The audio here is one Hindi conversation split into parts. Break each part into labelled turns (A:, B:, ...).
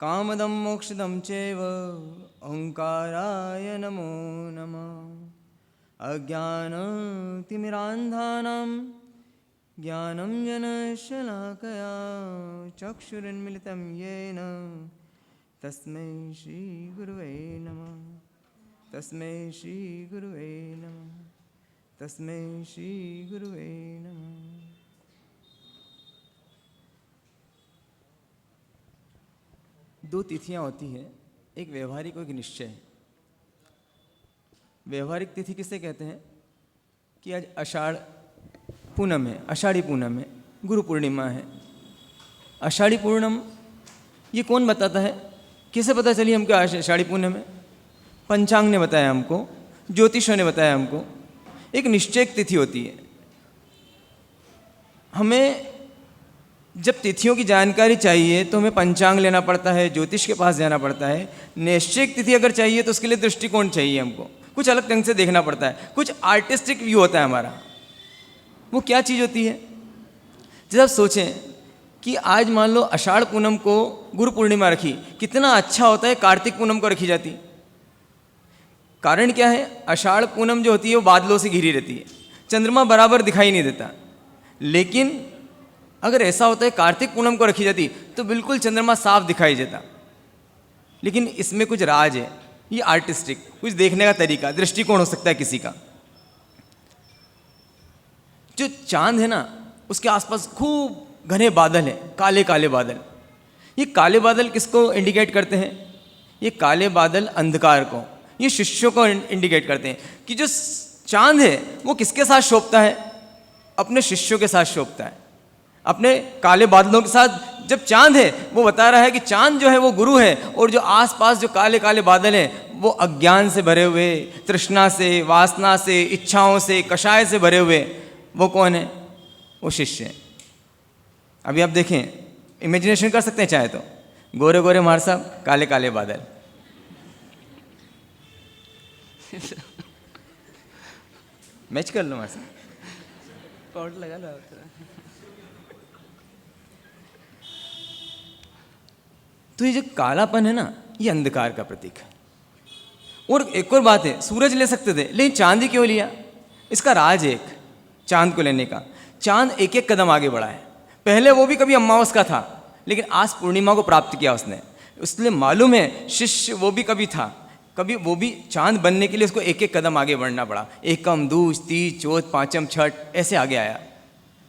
A: कामदं मोक्षदं चैव ओंकाराय नमो नमः। अज्ञानतिमिरान्धानां ज्ञानञ्जनशलाकया चक्षुरुन्मिलितं येन तस्मै श्रीगुरुवे नमः। तस्मै श्रीगुरुवे नमः। तस्मै श्रीगुरुवे नमः। दो तिथियां होती हैं, एक व्यवहारिक और एक निश्चय। व्यवहारिक तिथि किसे कहते हैं कि आज आषाढ़ पूनम है, आषाढ़ी पूनम है, गुरु पूर्णिमा है। आषाढ़ी पूनम ये कौन बताता है, किसे पता चली हमको आषाढ़ी पूनम है? पंचांग ने बताया हमको, ज्योतिषों ने बताया हमको। एक निश्चय तिथि होती है। हमें जब तिथियों की जानकारी चाहिए तो हमें पंचांग लेना पड़ता है, ज्योतिष के पास जाना पड़ता है। निश्चय तिथि अगर चाहिए तो उसके लिए दृष्टिकोण चाहिए, हमको कुछ अलग ढंग से देखना पड़ता है, कुछ आर्टिस्टिक व्यू होता है हमारा। वो क्या चीज़ होती है? जब आप सोचें कि आज मान लो आषाढ़ पूनम को गुरु पूर्णिमा रखी, कितना अच्छा होता है कार्तिक पूनम को रखी जाती। कारण क्या है? आषाढ़ पूनम जो होती है वो बादलों से घिरी रहती है, चंद्रमा बराबर दिखाई नहीं देता। लेकिन अगर ऐसा होता है कार्तिक पूनम को रखी जाती तो बिल्कुल चंद्रमा साफ दिखाई देता। लेकिन इसमें कुछ राज है, ये आर्टिस्टिक कुछ देखने का तरीका, दृष्टिकोण हो सकता है किसी का। जो चांद है ना, उसके आसपास खूब घने बादल हैं, काले काले बादल। ये काले बादल किसको इंडिकेट करते हैं? ये काले बादल अंधकार को, ये शिष्यों को इंडिकेट करते हैं कि जो चांद है वो किसके साथ शोभता है? अपने शिष्यों के साथ शोभता है, अपने काले बादलों के साथ। जब चांद है वो बता रहा है कि चांद जो है वो गुरु है, और जो आसपास जो काले काले बादल हैं वो अज्ञान से भरे हुए, तृष्णा से, वासना से, इच्छाओं से, कषाय से भरे हुए, वो कौन है? वो शिष्य है। अभी आप देखें, इमेजिनेशन कर सकते हैं चाहे तो, गोरे गोरे मार साहब, काले काले बादल। मैच कर लो मार साहब,
B: पॉट लगा लो।
A: तो ये जो कालापन है ना, ये अंधकार का प्रतीक है। और एक और बात है, सूरज ले सकते थे लेकिन चांद ही क्यों लिया? इसका राज है एक, चांद को लेने का। चांद एक एक कदम आगे बढ़ा है। पहले वो भी कभी अमावस का था, लेकिन आज पूर्णिमा को प्राप्त किया उसने। इसलिए मालूम है शिष्य वो भी कभी था, कभी वो भी चांद बनने के लिए उसको एक एक कदम आगे बढ़ना पड़ा। एकम, दूज, तीज, चौथ, पांचम, छठ, ऐसे आगे आया।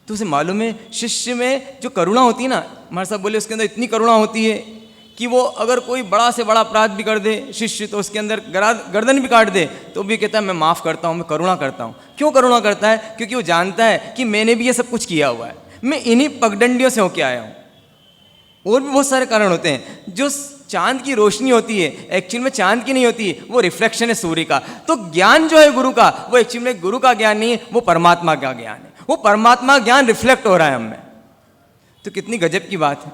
A: तो उसे मालूम है शिष्य में जो करुणा होती है ना, हमारे साहब बोले उसके अंदर इतनी करुणा होती है कि वो अगर कोई बड़ा से बड़ा अपराध भी कर दे शिष्य, तो उसके अंदर गर्दन भी काट दे तो भी कहता है मैं माफ़ करता हूँ, मैं करुणा करता हूँ। क्यों करुणा करता है? क्योंकि वो जानता है कि मैंने भी ये सब कुछ किया हुआ है, मैं इन्हीं पगडंडियों से होके आया हूँ। और भी बहुत सारे कारण होते हैं। जो चांद की रोशनी होती है एक्चुअल में चांद की नहीं होती है, वो रिफ्लेक्शन है सूर्य का। तो ज्ञान जो है गुरु का, वो एक्चुअल में गुरु का ज्ञान नहीं है, वो परमात्मा का ज्ञान है। वो परमात्मा ज्ञान रिफ्लेक्ट हो रहा है हमें। तो कितनी गजब की बात है।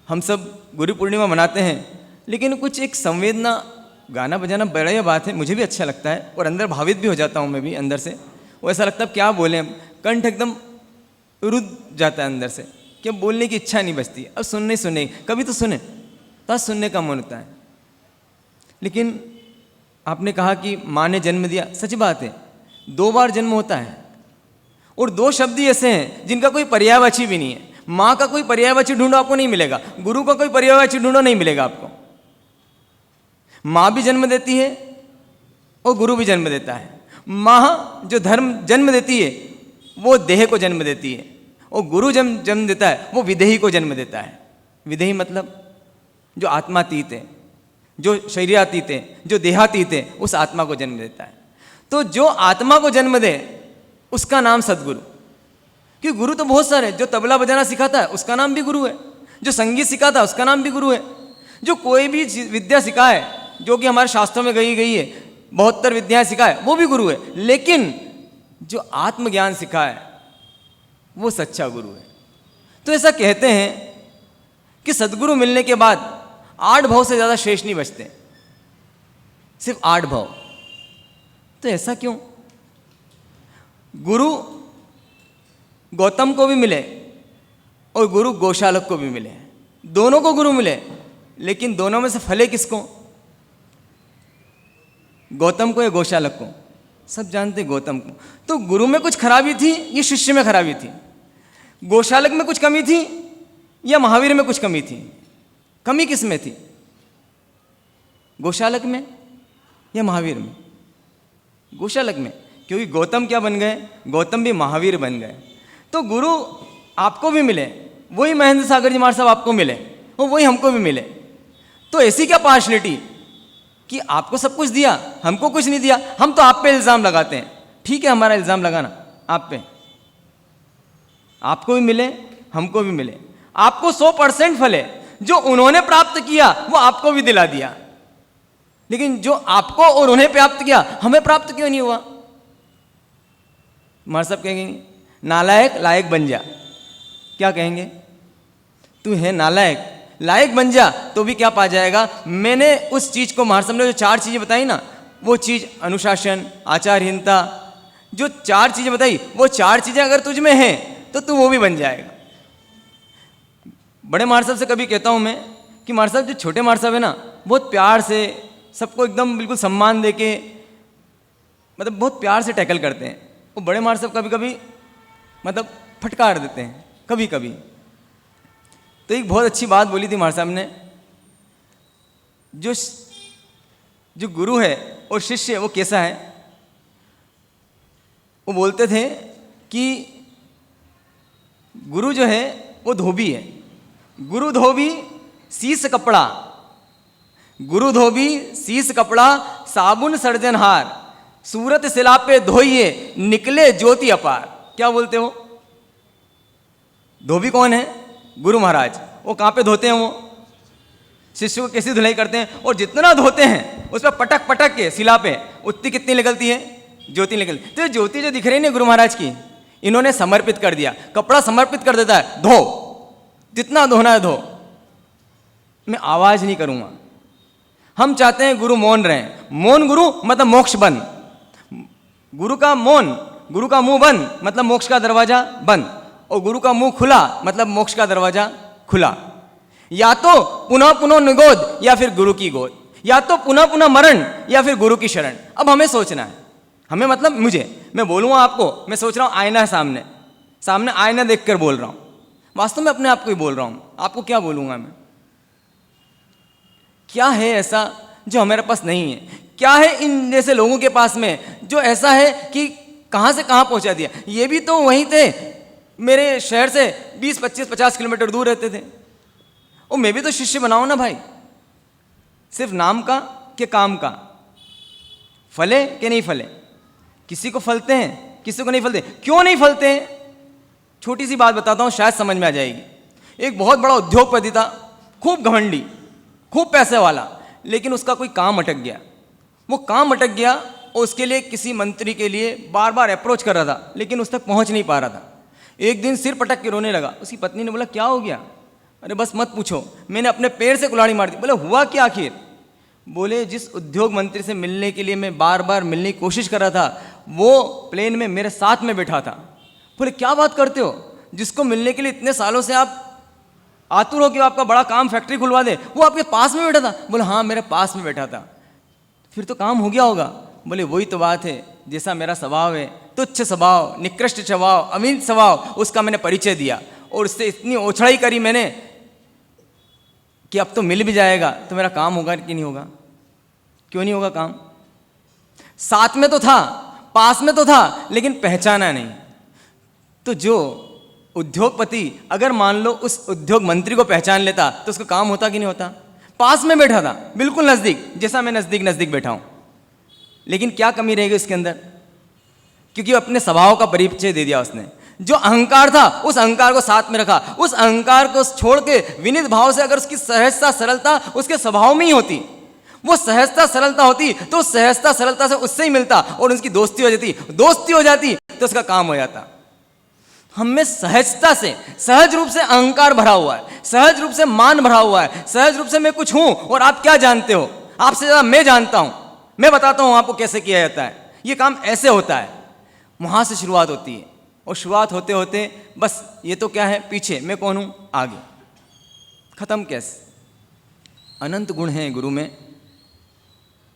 A: हम सब गुरु पूर्णिमा मनाते हैं, लेकिन कुछ एक संवेदना, गाना बजाना बड़ा बात है, मुझे भी अच्छा लगता है और अंदर भावित भी हो जाता हूँ मैं भी अंदर से। वो ऐसा लगता है क्या बोलें, कंठ एकदम रुद जाता है अंदर से, कि अब बोलने की इच्छा नहीं बचती। अब सुनने कभी तो सुने, तो सुनने का मन होता है। लेकिन आपने कहा कि माँ ने जन्म दिया, सच बात है, 2 बार जन्म होता है। और 2 शब्द ही ऐसे हैं जिनका कोई पर्यायवाची भी नहीं है। माँ का कोई पर्यायवाची ढूंढो आपको नहीं मिलेगा, गुरु का कोई पर्यायवाची ढूंढो नहीं मिलेगा आपको। माँ भी जन्म देती है और गुरु भी जन्म देता है। माँ जो धर्म जन्म देती है वो देह को जन्म देती है, और गुरु जन्म देता है वो विदेही को जन्म देता है। विदेही मतलब जो आत्मातीत है, जो शरीरातीत है, जो देहातीत है, उस आत्मा को जन्म देता है। तो जो आत्मा को जन्म दे उसका नाम सदगुरु। क्योंकि गुरु तो बहुत सारे, जो तबला बजाना सिखाता है उसका नाम भी गुरु है, जो संगीत सिखाता है उसका नाम भी गुरु है, जो कोई भी विद्या सिखाए जो कि हमारे शास्त्रों में गई है, 72 विद्याएं सिखाए, वो भी गुरु है। लेकिन जो आत्मज्ञान सिखाए वो सच्चा गुरु है। तो ऐसा कहते हैं कि सदगुरु मिलने के बाद 8 भाव से ज़्यादा शेष नहीं बचते, सिर्फ 8 भाव। तो ऐसा क्यों? गुरु गौतम को भी मिले और गुरु गोशालक को भी मिले, दोनों को गुरु मिले, लेकिन दोनों में से फले किसको? गौतम को या गोशालक को? सब जानते गौतम को। तो गुरु में कुछ खराबी थी या शिष्य में खराबी थी? गोशालक में कुछ कमी थी या महावीर में कुछ कमी थी? कमी किस में थी? गोशालक में या महावीर में? गोशालक में, क्योंकि गौतम क्या बन गए? गौतम भी महावीर बन गए। तो गुरु आपको भी मिले, वही महेंद्र सागर जी महाराज साहब आपको मिले, और वही हमको भी मिले। तो ऐसी क्या पार्शलिटी कि आपको सब कुछ दिया, हमको कुछ नहीं दिया? हम तो आप पे इल्ज़ाम लगाते हैं। ठीक है, हमारा इल्ज़ाम लगाना आप पे। आपको भी मिले, हमको भी मिले। आपको 100% फल है, जो उन्होंने प्राप्त किया वो आपको भी दिला दिया, लेकिन जो आपको और उन्हें प्राप्त किया हमें प्राप्त क्यों नहीं हुआ? महाराज साहब कहेंगे नालायक लायक बन जा। क्या कहेंगे? तू है नालायक, लायक बन जा तो भी क्या पा जाएगा? मैंने उस चीज़ को, महाराज साहब ने जो 4 चीज़ें बताई ना, वो चीज़ अनुशासन, आचारहीनता, जो 4 चीज़ें बताई, वो 4 चीज़ें अगर तुझ में हैं तो तू वो भी बन जाएगा। बड़े महाराज साहब से कभी कहता हूँ मैं कि महाराज साहब, जो छोटे महाराज साहब है ना, बहुत प्यार से सबको एकदम बिल्कुल सम्मान दे के, मतलब बहुत प्यार से टैकल करते हैं। वो बड़े महाराज साहब कभी कभी मतलब फटकार देते हैं कभी कभी। तो एक बहुत अच्छी बात बोली थी महाराज साहब ने, जो गुरु है और शिष्य वो कैसा है? वो बोलते थे कि गुरु जो है वो धोबी है। गुरु धोबी शीस कपड़ा, गुरु धोबी शीस कपड़ा, साबुन सर्जनहार, सूरत शिला पे धोइए निकले ज्योति अपार। क्या बोलते हो? धोबी कौन है? गुरु महाराज। वो कहाँ पे धोते हैं? वो शिष्य को कैसी धुलाई करते हैं, और जितना धोते हैं उस पर पटक पटक के शिला पे उतनी कितनी निकलती है? ज्योति निकलती। तो ज्योति जो दिख रही है गुरु महाराज की, इन्होंने समर्पित कर दिया। कपड़ा समर्पित कर देता है, धो, जितना धोना है धो, मैं आवाज नहीं करूंगा। हम चाहते हैं गुरु मौन रहे। मौन गुरु मतलब मोक्ष बंद। गुरु का मौन, गुरु का मुंह बंद मतलब मोक्ष का दरवाजा बंद, और गुरु का मुंह खुला मतलब मोक्ष का दरवाजा खुला। या तो पुनः पुनः निगोद या फिर गुरु की गोद, या तो पुनः पुनः मरण या फिर गुरु की शरण। अब हमें सोचना है, हमें मतलब मैं बोलूँगा आपको, मैं सोच रहा हूँ आईना है सामने, सामने आईना देखकर बोल रहा हूँ, वास्तव में अपने आप को ही बोल रहा हूँ। आपको क्या बोलूँगा मैं? क्या है ऐसा जो हमारे पास नहीं है? क्या है इन जैसे लोगों के पास में जो ऐसा है कि कहाँ से कहाँ पहुँचा दिया? ये भी तो वहीं थे, मेरे शहर से 20, 25, 50 किलोमीटर दूर रहते थे। और मैं भी तो शिष्य बनाऊँ ना भाई, सिर्फ नाम का कि काम का? फले कि नहीं फले? किसी को फलते हैं, किसी को नहीं फलते। क्यों नहीं फलते हैं? छोटी सी बात बताता हूँ, शायद समझ में आ जाएगी। एक बहुत बड़ा उद्योगपति था, खूब घमंडी, खूब पैसे वाला, लेकिन उसका कोई काम अटक गया। वो काम अटक गया और उसके लिए किसी मंत्री के लिए बार बार अप्रोच कर रहा था, लेकिन उस तक पहुंच नहीं पा रहा था। एक दिन सिर पटक के रोने लगा। उसकी पत्नी ने बोला क्या हो गया? अरे बस मत पूछो, मैंने अपने पैर से कुल्हाड़ी मार दी। बोले हुआ क्या आखिर? बोले जिस उद्योग मंत्री से मिलने के लिए मैं बार बार मिलने की कोशिश कर रहा था, वो प्लेन में मेरे साथ में बैठा था। बोले क्या बात करते हो? जिसको मिलने के लिए इतने सालों से आप आतुर हो कि आपका बड़ा काम फैक्ट्री खुलवा दे, वो आपके पास में बैठा था? बोले हाँ, मेरे पास में बैठा था। फिर तो काम हो गया होगा। बोले वही तो बात है, जैसा मेरा स्वभाव है, तुच्छ स्वभाव, निकृष्ट स्वभाव, अमीन स्वभाव, उसका मैंने परिचय दिया और उससे इतनी ओछड़ाई करी मैंने कि अब तो मिल भी जाएगा तो मेरा काम होगा कि नहीं होगा? क्यों नहीं होगा काम? साथ में तो था, पास में तो था, लेकिन पहचाना नहीं। तो जो उद्योगपति अगर मान लो उस उद्योग मंत्री को पहचान लेता तो उसका काम होता कि नहीं होता? पास में बैठा था, बिल्कुल नजदीक, जैसा मैं नजदीक नजदीक बैठा हूं, लेकिन क्या कमी रहेगी इसके अंदर? क्योंकि अपने स्वभाव का परिचय दे दिया उसने। जो अहंकार था उस अहंकार को साथ में रखा, उस अहंकार को छोड़ के विनीत भाव से अगर उसकी सहजता सरलता उसके स्वभाव में ही होती, वो सहजता सरलता होती तो सहजता सरलता से उससे ही मिलता और उसकी दोस्ती हो जाती, दोस्ती हो जाती तो उसका काम हो जाता। हम में सहजता से, सहज रूप से अहंकार भरा हुआ है, सहज रूप से मान भरा हुआ है, सहज रूप से मैं कुछ हूं और आप क्या जानते हो? आपसे ज्यादा मैं जानता हूं, मैं बताता हूं आपको कैसे किया जाता है, ये काम ऐसे होता है। वहां से शुरुआत होती है और शुरुआत होते होते बस ये तो क्या है पीछे, मैं कौन हूं आगे। खत्म कैसे? अनंत गुण हैं गुरु में,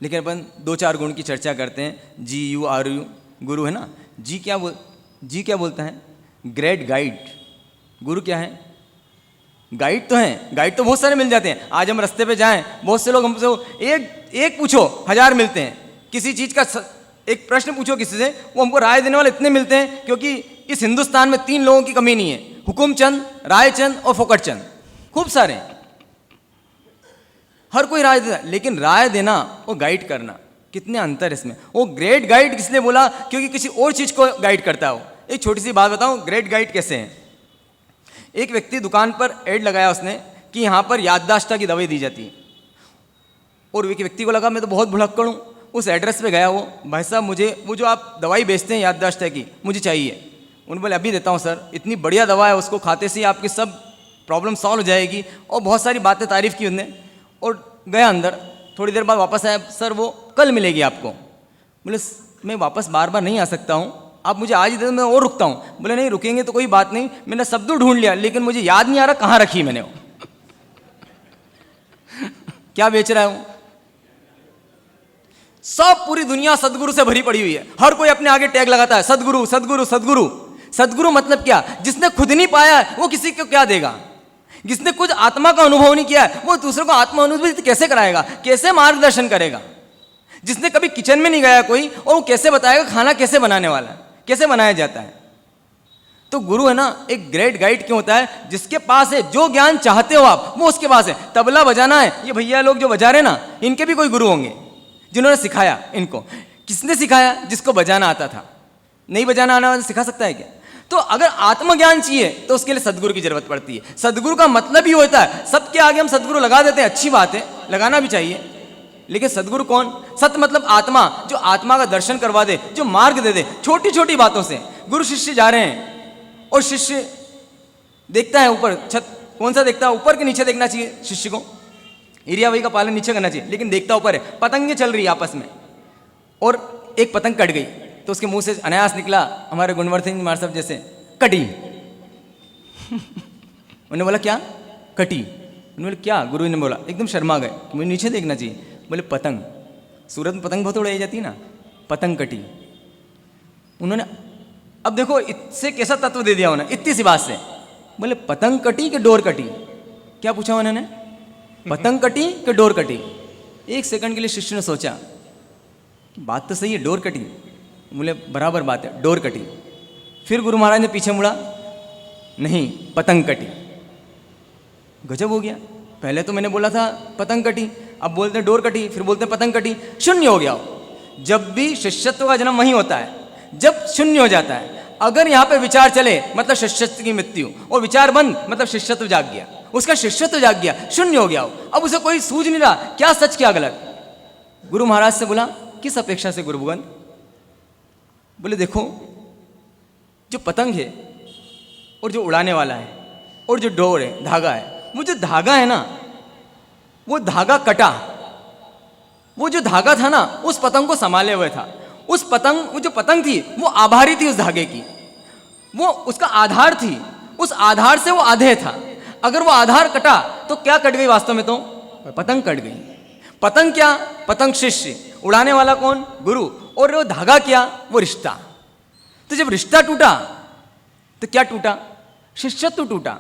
A: लेकिन अपन 2-4 गुण की चर्चा करते हैं। जी यू आर यू गुरु है ना। जी क्या बोलता है? Great guide. गुरु क्या है? गाइड तो हैं। गाइड तो बहुत सारे मिल जाते हैं। आज हम रास्ते पे जाएं, बहुत से लोग हमसे एक पूछो 1000 मिलते हैं। किसी चीज़ का एक प्रश्न पूछो किसी से, वो हमको राय देने वाले इतने मिलते हैं, क्योंकि इस हिंदुस्तान में 3 लोगों की कमी नहीं है, हुकुमचंद, रायचंद और फोकटचंद। खूब सारे हैं। हर कोई राय देता है, लेकिन राय देना और गाइड करना कितने अंतर इसमें। वो ग्रेट गाइड किसने बोला? क्योंकि किसी और चीज़ को गाइड करता है वो। एक छोटी सी बात बताऊं, ग्रेट गाइड कैसे है। एक व्यक्ति दुकान पर एड लगाया उसने कि यहाँ पर याददाश्त की दवाई दी जाती है, और एक व्यक्ति को लगा मैं तो बहुत भुलक्कड़ हूँ। उस एड्रेस पे गया वो, भाई साहब मुझे वो जो आप दवाई बेचते हैं याददाश्त की, मुझे चाहिए। उन्होंने बोले अभी देता हूँ सर, इतनी बढ़िया दवा है, उसको खाते से ही आपकी सब प्रॉब्लम सॉल्व हो जाएगी। और बहुत सारी बातें तारीफ़ की उनने, और गया अंदर। थोड़ी देर बाद वापस आया, सर वो कल मिलेगी आपको। बोले मैं वापस बार बार नहीं आ सकता हूँ, आप मुझे आज ही दे दो, मैं और रुकता हूँ। बोले नहीं रुकेंगे तो कोई बात नहीं, मैंने सब दूर ढूंढ लिया, लेकिन मुझे याद नहीं आ रहा कहाँ रखी मैंने वो। क्या बेच रहा है वो? सब पूरी दुनिया सदगुरु से भरी पड़ी हुई है। हर कोई अपने आगे टैग लगाता है, सदगुरु सदगुरु सदगुरु। सदगुरु मतलब क्या? जिसने खुद नहीं पाया है वो किसी को क्या देगा? जिसने कुछ आत्मा का अनुभव नहीं किया है वो दूसरों को आत्मा अनुभव कैसे कराएगा? कैसे मार्गदर्शन करेगा? जिसने कभी किचन में नहीं गया कोई, और वो कैसे बताएगा खाना कैसे बनाने वाला है, कैसे बनाया जाता है? तो गुरु है ना, एक ग्रेट गाइड क्यों होता है? जिसके पास है, जो ज्ञान चाहते हो आप वो उसके पास है। तबला बजाना है, ये भैया लोग जो बजा रहे ना, इनके भी कोई गुरु होंगे जिन्होंने सिखाया इनको। किसने सिखाया? जिसको बजाना आता था। नहीं बजाना आना वाला सिखा सकता है क्या? तो अगर आत्मज्ञान चाहिए तो उसके लिए सदगुरु की जरूरत पड़ती है। सदगुरु का मतलब ही होता है, सबके आगे हम सदगुरु लगा देते हैं, अच्छी बात है, लगाना भी चाहिए, लेकिन सदगुरु कौन? सत मतलब आत्मा, जो आत्मा का दर्शन करवा दे, जो मार्ग दे दे छोटी छोटी बातों से। गुरु शिष्य जा रहे हैं और शिष्य देखता है ऊपर छत, कौन सा देखता है? ऊपर के नीचे देखना चाहिए शिष्य को, एरिया वाई का पालन नीचे करना चाहिए, लेकिन देखता ऊपर है। पतंगे चल रही है आपस में, और एक पतंग कट गई तो उसके मुंह से अनायास निकला हमारे गुणवर्धन सिंह मार साहब जैसे, कटी। उन्होंने बोला क्या? कटी। उन्होंने बोला क्या? गुरु ने बोला, एकदम शर्मा गए, मुझे नीचे देखना चाहिए। बोले पतंग, सूरत में पतंग बहुत उड़ाई जाती है ना, पतंग कटी। उन्होंने अब देखो इससे कैसा तत्व दे दिया उन्होंने इतनी सी बात से। बोले पतंग कटी कि डोर कटी? क्या पूछा उन्होंने? पतंग कटी कि डोर कटी? एक सेकंड के लिए शिष्य ने सोचा, बात तो सही है, डोर कटी। बोले बराबर बात है, डोर कटी। फिर गुरु महाराज ने पीछे मुड़ा, नहीं पतंग कटी। गजब हो गया, पहले तो मैंने बोला था पतंग कटी, अब बोलते हैं डोर कटी, फिर बोलते हैं पतंग कटी। शून्य हो गया। जब भी शिष्यत्व का जन्म वहीं होता है जब शून्य हो जाता है। अगर यहाँ पे विचार चले मतलब शिष्यत्व की मृत्यु, और विचार बंद मतलब शिष्यत्व जाग गया, उसका शिष्यत्व जाग गया, शून्य हो गया। अब उसे कोई सूझ नहीं रहा क्या सच क्या गलत। गुरु महाराज से बोला, किस अपेक्षा से गुरुभुगन? बोले देखो, जो पतंग है और जो उड़ाने वाला है और जो डोर है, धागा है, वो जो धागा है ना, वो धागा कटा, वो जो धागा था ना उस पतंग को संभाले हुए था। उस पतंग, वो जो पतंग थी वो आभारी थी उस धागे की, वो उसका आधार थी, उस आधार से वो आधे था। अगर वो आधार कटा तो क्या कट गई वास्तव में? तो पतंग कट गई। पतंग क्या? पतंग शिष्य, उड़ाने वाला कौन? गुरु। और वो धागा क्या? वो रिश्ता। तो जब रिश्ता टूटा तो क्या टूटा? शिष्यत्व टूटा,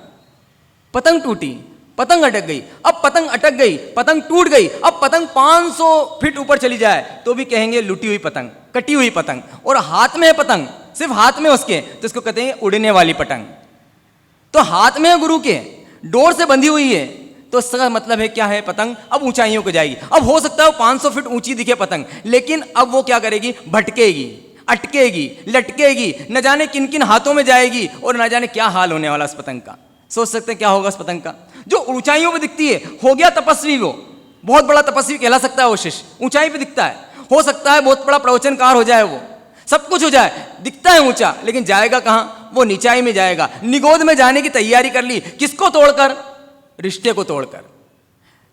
A: पतंग टूटी, पतंग अटक गई। अब पतंग अटक गई, पतंग टूट गई। अब पतंग 500 फीट ऊपर चली जाए तो भी कहेंगे लुटी हुई पतंग, कटी हुई पतंग। और हाथ में है पतंग, सिर्फ हाथ में उसके, तो इसको कहते हैं उड़ने वाली पतंग। तो हाथ में है गुरु के, डोर से बंधी हुई है, तो इसका मतलब है क्या है? पतंग अब ऊंचाइयों को जाएगी। अब हो सकता है वो 500 फीट ऊंची दिखे पतंग, लेकिन अब वो क्या करेगी? भटकेगी, अटकेगी, लटकेगी, न जाने किन किन हाथों में जाएगी, और न जाने क्या हाल होने वाला उस पतंग का। सोच सकते हैं क्या होगा उस पतंग का? जो ऊंचाइयों पे दिखती है, हो गया तपस्वी, वो बहुत बड़ा तपस्वी कहला सकता है वो शिष्य, ऊंचाई पे दिखता है। हो सकता है बहुत बड़ा प्रवचनकार हो जाए, वो सब कुछ हो जाए, दिखता है ऊंचा, लेकिन जाएगा कहाँ? वो नीचाई में जाएगा। निगोद में जाने की तैयारी कर ली, किसको तोड़कर? रिश्ते को तोड़कर।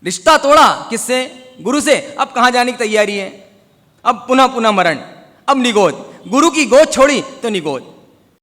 A: रिश्ता तोड़ा किससे? गुरु से। अब कहाँ जाने की तैयारी है? अब पुनः पुनः मरण, अब निगोद। गुरु की गोद छोड़ी तो निगोद।